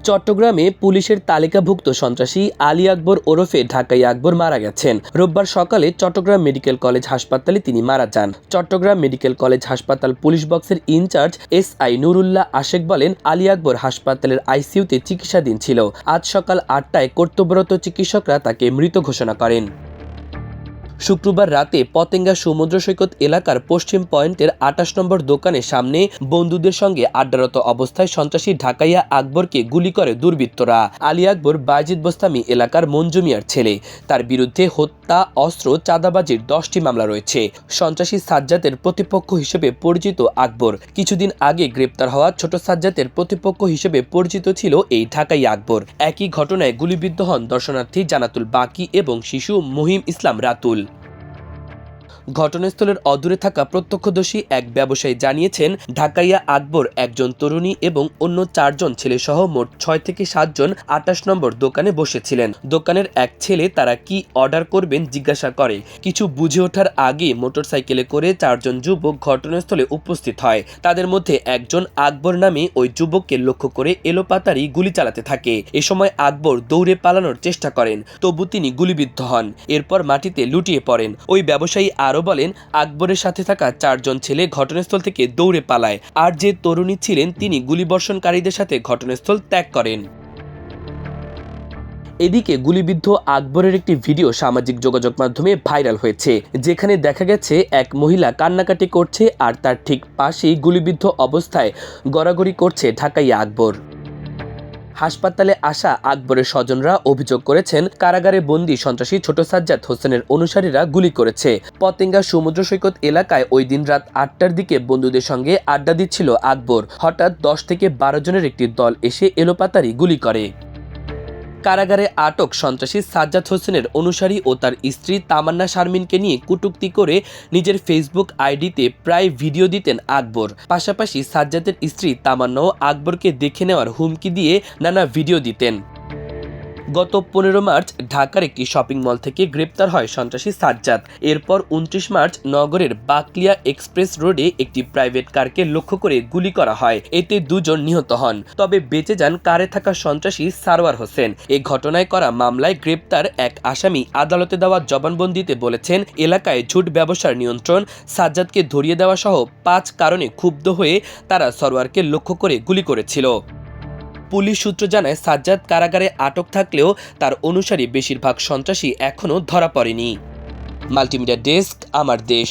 চট্টগ্রামে পুলিশের তালিকাভুক্ত সন্ত্রাসী আলী আকবর ওরফে ঢাকাই আকবর মারা গেছেন। রোববার সকালে চট্টগ্রাম মেডিকেল কলেজ হাসপাতালে তিনি মারা যান। চট্টগ্রাম মেডিকেল কলেজ হাসপাতাল পুলিশ বক্সের ইনচার্জ SI নুরুল্লাহ আশেক বলেন, আলী আকবর হাসপাতালের ICUতে চিকিৎসাধীন ছিল। আজ সকাল 8টায় কর্তব্যরত চিকিৎসকরা তাকে মৃত ঘোষণা করেন। শুক্রবার রাতে পতেঙ্গা সমুদ্র সৈকত এলাকার পশ্চিম পয়েন্টের 28 নম্বর দোকানের সামনে বন্ধুদের সঙ্গে আড্ডারত অবস্থায় সন্ত্রাসী ঢাকাইয়া আকবরকে গুলি করে দুর্বৃত্তরা। আলী আকবর বায়েজিদ বোস্তামি এলাকার মঞ্জু মিয়ার ছেলে। তার বিরুদ্ধে হত্যা, অস্ত্র, চাঁদাবাজির 10টি মামলা রয়েছে। সন্ত্রাসী সাজ্জাদের প্রতিপক্ষ হিসেবে পরিচিত আকবর। কিছুদিন আগে গ্রেপ্তার হওয়া ছোট সাজ্জাদের প্রতিপক্ষ হিসেবে পরিচিত ছিল এই ঢাকাইয়া আকবর। একই ঘটনায় গুলিবিদ্ধ হন দর্শনার্থী জানাতুল বাকি এবং শিশু মহিম ইসলাম রাতুল। ঘটনাস্থলের অদূরে থাকা প্রত্যক্ষদর্শী এক ব্যবসায়ী জানিয়েছেন, ঢাকাইয়া আকবর একজন তরুণী এবং অন্য 4 জন ছেলেসহ মোট 6 থেকে 7 জন 28 নম্বর দোকানে বসেছিলেন। দোকানের এক ছেলে তারা কি অর্ডার করবেন জিজ্ঞাসা করে। কিছু বুঝে ওঠার আগে মোটরসাইকেলে করে 4 জন যুবক ঘটনাস্থলে উপস্থিত হয়। তাদের মধ্যে একজন আকবর নামে ওই যুবককে লক্ষ্য করে এলোপাতাড়ি গুলি চালাতে থাকে। এ সময় আকবর দৌড়ে পালানোর চেষ্টা করেন, তবু তিনি গুলিবিদ্ধ হন। এরপর মাটিতে লুটিয়ে পড়েন। ওই ব্যবসায়ী আরও বলেন, আকবরের সাথে থাকা 4 জন ছেলে ঘটনাস্থল থেকে দৌড়ে পালায়, আর যে তরুণী ছিলেন তিনি গুলিবর্ষণকারীদের সাথে ঘটনাস্থল ত্যাগ করেন। এদিকে গুলিবিদ্ধ আকবরের একটি ভিডিও সামাজিক যোগাযোগ মাধ্যমে ভাইরাল হয়েছে, যেখানে দেখা গেছে এক মহিলা কান্নাকাটি করছে আর তার ঠিক পাশেই গুলিবিদ্ধ অবস্থায় গড়াগড়ি করছে ঢাকাইয়া আকবর। হাসপাতালে আসা আকবরের স্বজনরা অভিযোগ করেছেন, কারাগারে বন্দী সন্ত্রাসী ছোট সাজ্জাদ হোসেনের অনুসারীরা গুলি করেছে। পতেঙ্গা সমুদ্র সৈকত এলাকায় ওই দিন রাত 8টার দিকে বন্ধুদের সঙ্গে আড্ডা দিচ্ছিল আকবর। হঠাৎ 10 থেকে 12 জনের একটি দল এসে এলোপাতাড়ি গুলি করে। কারাগারে আটক সন্ত্রাসী সাজ্জাদ হোসেনের অনুসারী ও তার স্ত্রী তামান্না শারমিনকে নিয়ে কটূক্তি করে নিজের ফেসবুক আইডিতে প্রায় ভিডিও দিতেন আকবর। পাশাপাশি সাজ্জাদের স্ত্রী তামান্নাও আকবরকে দেখে নেওয়ার হুমকি দিয়ে নানা ভিডিও দিতেন। গত 15 মার্চ ঢাকার একটি শপিং মল থেকে গ্রেপ্তার হয় সন্ত্রাসী সাজ্জাদ। এরপর 29 মার্চ নগরের বাকলিয়া এক্সপ্রেস রোডে একটি প্রাইভেট কারকে লক্ষ্য করে গুলি করা হয়। এতে 2 জন নিহত হন, তবে বেঁচে যান কারে থাকা সন্ত্রাসী সারওয়ার হোসেন। এ ঘটনায় করা মামলায় গ্রেপ্তার এক আসামি আদালতে দেওয়া জবানবন্দিতে বলেছেন, এলাকায় ঝুট ব্যবসার নিয়ন্ত্রণ, সাজ্জাদকে ধরিয়ে দেওয়া সহ 5 কারণে ক্ষুব্ধ হয়ে তারা সারওয়ারকে লক্ষ্য করে গুলি করেছিল। পুলিশ সূত্র জানায়, সাজ্জাদ কারাগারে আটক থাকলেও তার অনুসারী বেশিরভাগ সন্ত্রাসী এখনও ধরা পড়েনি। মাল্টিমিডিয়া ডেস্ক, আমার দেশ।